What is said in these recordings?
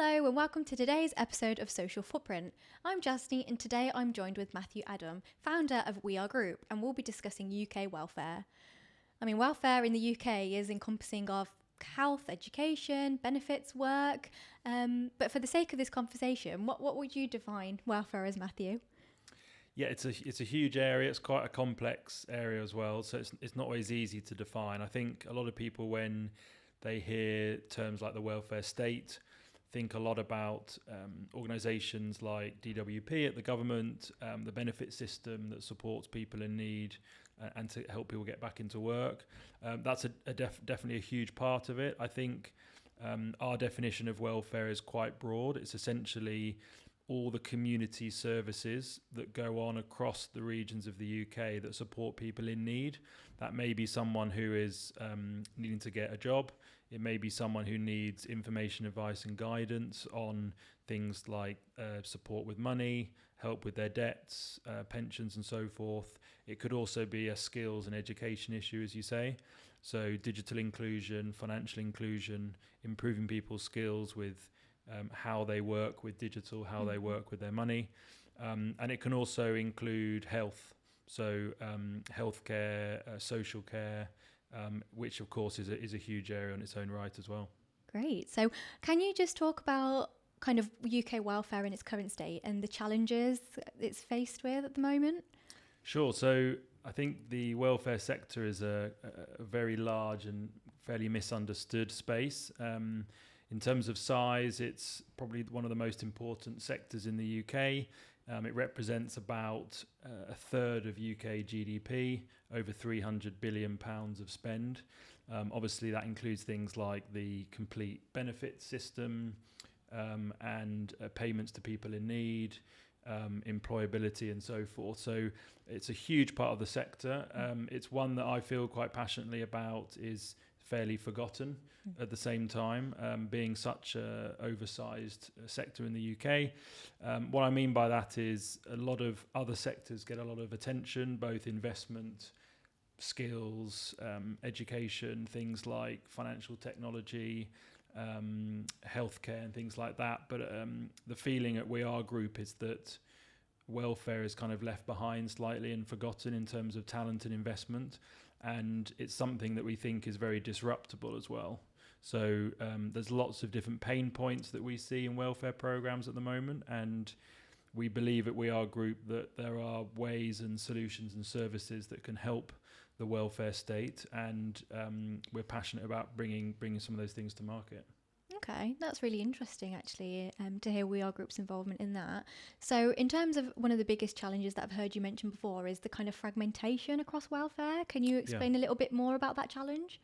Hello and welcome to today's episode of Social Footprint. I'm Jasny and today I'm joined with Matthew Adam, founder of We Are Group, and we'll be discussing UK welfare. Welfare in the UK is encompassing of health, education, benefits, work, but for the sake of this conversation, what would you define welfare as, Matthew? Yeah, it's a huge area. It's quite a complex area as well, so it's not always easy to define. I think a lot of people, when they hear terms like the welfare state, think a lot about organisations like DWP at the government, the benefit system that supports people in need and to help people get back into work. That's definitely a huge part of it. I think our definition of welfare is quite broad. It's essentially all the community services that go on across the regions of the UK that support people in need. That may be someone who is needing to get a job. It may be someone who needs information, advice and guidance on things like support with money, help with their debts, pensions and so forth. It could also be a skills and education issue, as you say. So digital inclusion, financial inclusion, improving people's skills with how they work with digital, how they work with their money. And it can also include health. So healthcare, social care, which of course is a huge area on its own right as well. Great. So can you just talk about kind of UK welfare in its current state and the challenges it's faced with at the moment? Sure. So I think the welfare sector is a very large and fairly misunderstood space. In terms of size, it's probably one of the most important sectors in the UK. It represents about a third of UK GDP, over £300 billion of spend. Obviously, that includes things like the complete benefit system and payments to people in need, employability and so forth. So it's a huge part of the sector. It's one that I feel quite passionately about is fairly forgotten at the same time, being such a oversized sector in the UK. What I mean by that is a lot of other sectors get a lot of attention, both investment, skills, education, things like financial technology, healthcare and things like that. But the feeling at We Are Group is that welfare is kind of left behind slightly and forgotten in terms of talent and investment. And it's something that we think is very disruptable as well. So there's lots of different pain points that we see in welfare programs at the moment. And we believe at We Are Group that there are ways and solutions and services that can help the welfare state. And we're passionate about bringing some of those things to market. Okay, that's really interesting actually to hear We Are Group's involvement in that. So in terms of one of the biggest challenges that I've heard you mention before is the kind of fragmentation across welfare. Can you explain a little bit more about that challenge?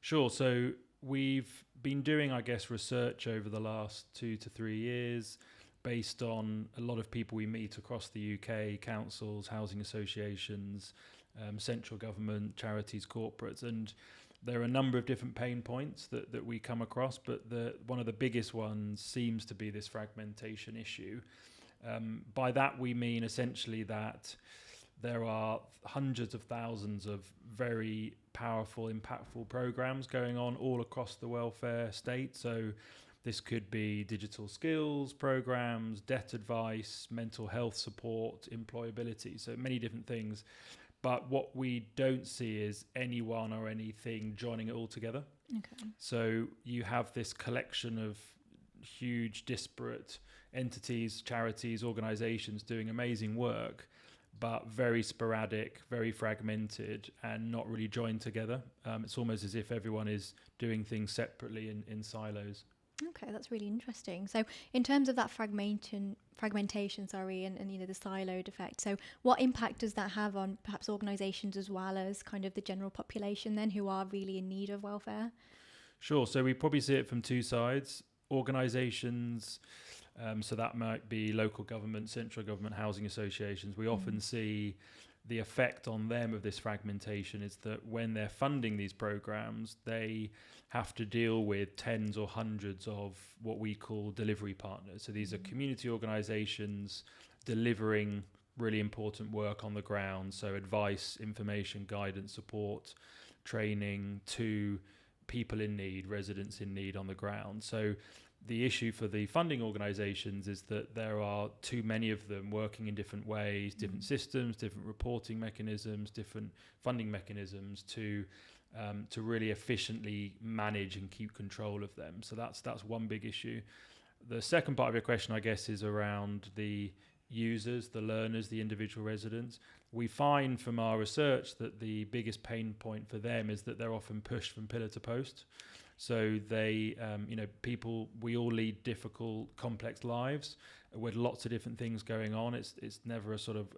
Sure. So we've been doing, I guess, research over the last 2 to 3 years based on a lot of people we meet across the UK, councils, housing associations, central government, charities, corporates, and there are a number of different pain points that we come across, but one of the biggest ones seems to be this fragmentation issue. By that we mean essentially that there are hundreds of thousands of very powerful, impactful programs going on all across the welfare state. So this could be digital skills programs, debt advice, mental health support, employability, so many different things. But what we don't see is anyone or anything joining it all together. Okay. So you have this collection of huge, disparate entities, charities, organisations doing amazing work, but very sporadic, very fragmented, and not really joined together. It's almost as if everyone is doing things separately in silos. Okay, that's really interesting. So in terms of that fragmentation, and the siloed effect, so what impact does that have on perhaps organisations as well as kind of the general population then who are really in need of welfare? Sure. So we probably see it from two sides. Organisations, so that might be local government, central government, housing associations. We often see the effect on them of this fragmentation is that when they're funding these programs, they have to deal with tens or hundreds of what we call delivery partners. So these are community organisations delivering really important work on the ground. So advice, information, guidance, support, training to people in need, residents in need on the ground. So the issue for the funding organisations is that there are too many of them working in different ways, different systems, different reporting mechanisms, different funding mechanisms to really efficiently manage and keep control of them. So that's one big issue. The second part of your question, I guess, is around the users, the learners, the individual residents. We find from our research that the biggest pain point for them is that they're often pushed from pillar to post. So they, people, we all lead difficult, complex lives with lots of different things going on. It's never a sort of,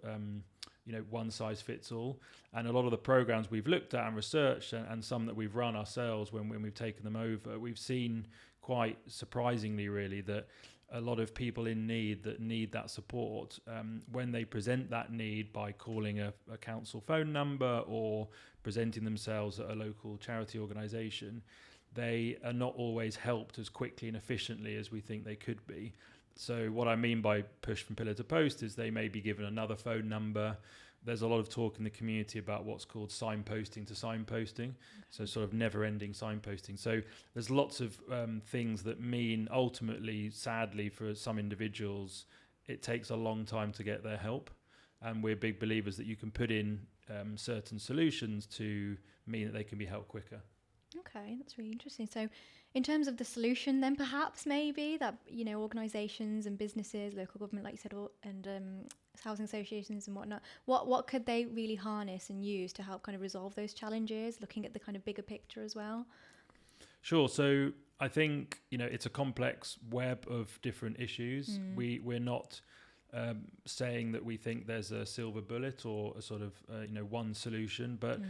one size fits all. And a lot of the programs we've looked at and researched, and some that we've run ourselves when we've taken them over, we've seen quite surprisingly, really, that a lot of people in need that support, when they present that need by calling a council phone number or presenting themselves at a local charity organisation, they are not always helped as quickly and efficiently as we think they could be. So what I mean by push from pillar to post is they may be given another phone number. There's a lot of talk in the community about what's called signposting to signposting, so sort of never-ending signposting. So there's lots of things that mean ultimately, sadly, for some individuals, it takes a long time to get their help. And we're big believers that you can put in certain solutions to mean that they can be helped quicker. Okay, that's really interesting. So in terms of the solution then perhaps maybe that, organisations and businesses, local government, like you said, and housing associations and whatnot, what could they really harness and use to help kind of resolve those challenges, looking at the kind of bigger picture as well? Sure. So I think, it's a complex web of different issues. We're not saying that we think there's a silver bullet or a sort of one solution, but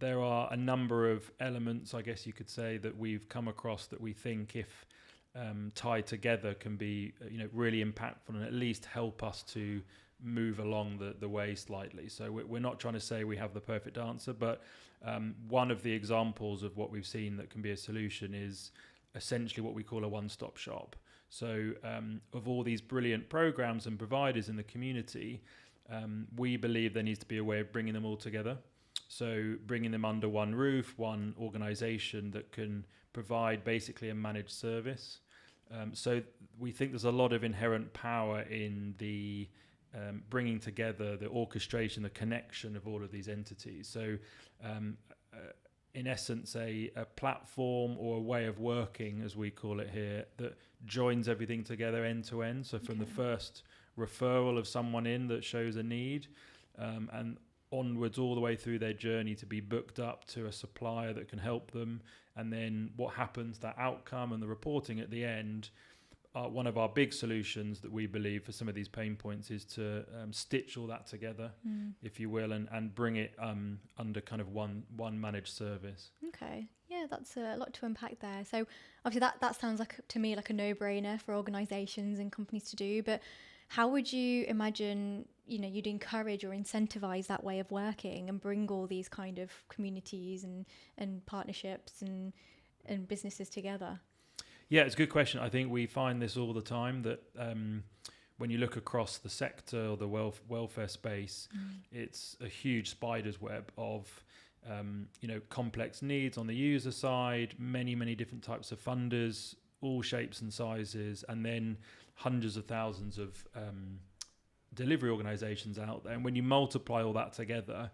there are a number of elements, I guess you could say, that we've come across that we think, if tied together, can be really impactful and at least help us to move along the way slightly. So we're not trying to say we have the perfect answer, but one of the examples of what we've seen that can be a solution is essentially what we call a one-stop shop. So of all these brilliant programs and providers in the community, we believe there needs to be a way of bringing them all together. So bringing them under one roof, one organisation that can provide basically a managed service. So we think there's a lot of inherent power in the bringing together, the orchestration, the connection of all of these entities. So in essence, a platform or a way of working, as we call it here, that joins everything together end to end. So from the first referral of someone in that shows a need, and onwards all the way through their journey to be booked up to a supplier that can help them. And then what happens, that outcome and the reporting at the end. One of our big solutions that we believe for some of these pain points is to stitch all that together, if you will, and bring it under kind of one managed service. Okay, yeah, that's a lot to unpack there. So obviously that sounds like, to me, like a no-brainer for organisations and companies to do, but how would you imagine, you'd encourage or incentivize that way of working and bring all these kind of communities and partnerships and businesses together? Yeah, it's a good question. I think we find this all the time, that when you look across the sector or the welfare space, it's a huge spider's web of complex needs on the user side, many different types of funders, all shapes and sizes, and then hundreds of thousands of delivery organizations out there. And when you multiply all that together,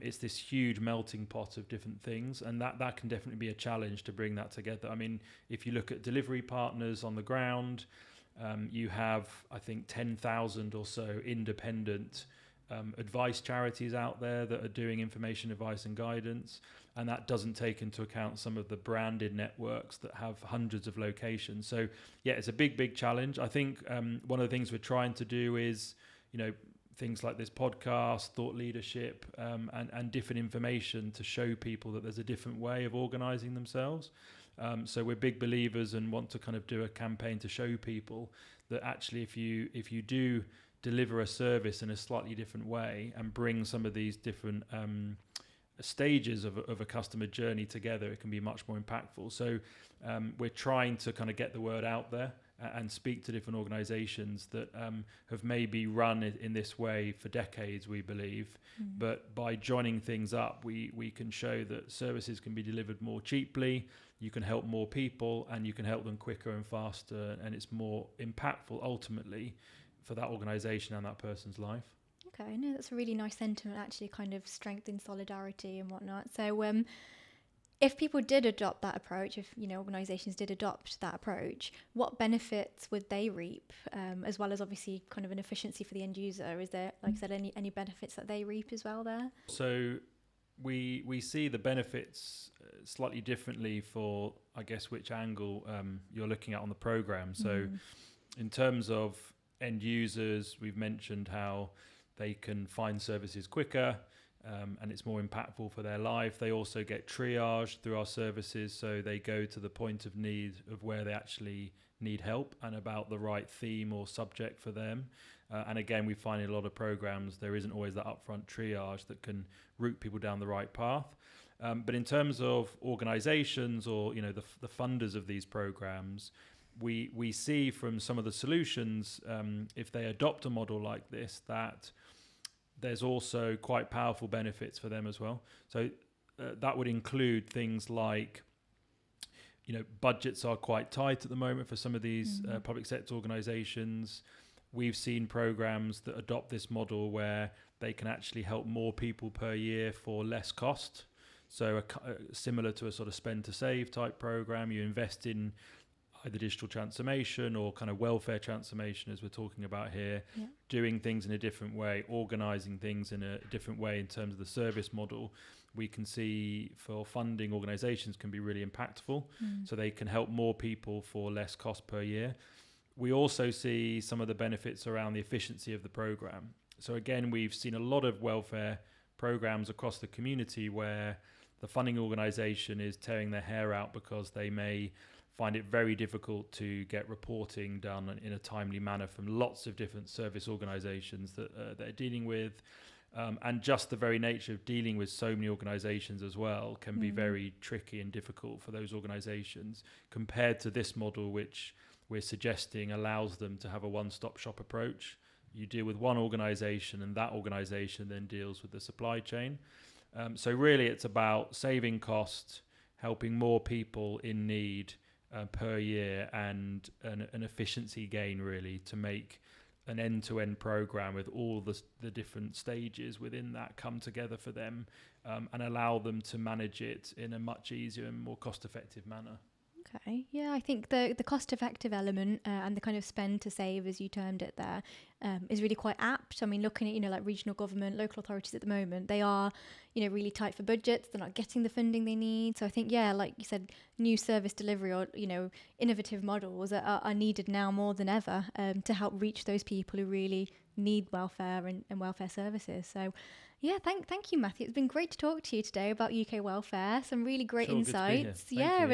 it's this huge melting pot of different things, and that can definitely be a challenge to bring that together. I mean, if you look at delivery partners on the ground, you have, I think, 10,000 or so independent advice charities out there that are doing information, advice and guidance, and that doesn't take into account some of the branded networks that have hundreds of locations. So yeah, it's a big challenge. I think one of the things we're trying to do is, things like this podcast, thought leadership, and different information to show people that there's a different way of organising themselves. So we're big believers and want to kind of do a campaign to show people that actually if you do deliver a service in a slightly different way and bring some of these different stages of a customer journey together, it can be much more impactful. So we're trying to kind of get the word out there and speak to different organisations that have maybe run it in this way for decades, we believe. But by joining things up, we can show that services can be delivered more cheaply, you can help more people, and you can help them quicker and faster, and it's more impactful ultimately for that organisation and that person's life. Okay, no, that's a really nice sentiment, actually, kind of strengthen solidarity and whatnot. So if people did adopt that approach, if organisations did adopt that approach, what benefits would they reap, as well as obviously kind of an efficiency for the end user? Is there, like I said, any benefits that they reap as well there? So we see the benefits slightly differently for, I guess, which angle you're looking at on the programme. So in terms of end users, we've mentioned how they can find services quicker, and it's more impactful for their life. They also get triaged through our services, so they go to the point of need of where they actually need help and about the right theme or subject for them. And again, we find in a lot of programs there isn't always that upfront triage that can route people down the right path. But in terms of organizations or the funders of these programs, we see from some of the solutions, if they adopt a model like this, that there's also quite powerful benefits for them as well. So that would include things like, budgets are quite tight at the moment for some of these public sector organizations. We've seen programs that adopt this model where they can actually help more people per year for less cost. So similar to a sort of spend to save type program, you invest in either digital transformation or kind of welfare transformation, as we're talking about here, doing things in a different way, organizing things in a different way in terms of the service model. We can see for funding, organizations can be really impactful, so they can help more people for less cost per year. We also see some of the benefits around the efficiency of the program. So again, we've seen a lot of welfare programs across the community where the funding organization is tearing their hair out because they may find it very difficult to get reporting done in a timely manner from lots of different service organizations that they're dealing with. And just the very nature of dealing with so many organizations as well can be very tricky and difficult for those organizations, compared to this model, which we're suggesting allows them to have a one-stop shop approach. You deal with one organization, and that organization then deals with the supply chain. So really it's about saving costs, helping more people in need per year, and an efficiency gain really to make an end-to-end program with all the different stages within that come together for them, and allow them to manage it in a much easier and more cost-effective manner. Okay, yeah, I think the cost-effective element and the kind of spend to save, as you termed it there, is really quite apt. I mean, looking at, like regional government, local authorities at the moment, they are, really tight for budgets. They're not getting the funding they need. So I think, like you said, new service delivery or, innovative models are needed now more than ever to help reach those people who really need welfare and welfare services. So yeah, thank you, Matthew. It's been great to talk to you today about UK welfare. Some really great insights. Yeah,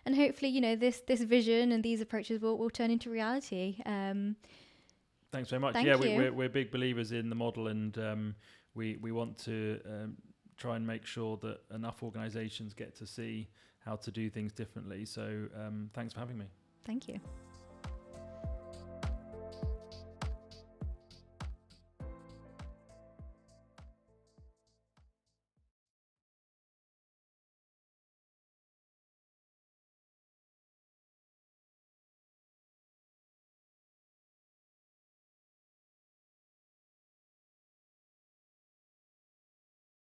and hopefully, this vision and these approaches will turn into reality. Thanks very much. Thank you. We're big believers in the model, and we want to try and make sure that enough organisations get to see how to do things differently. So thanks for having me. Thank you.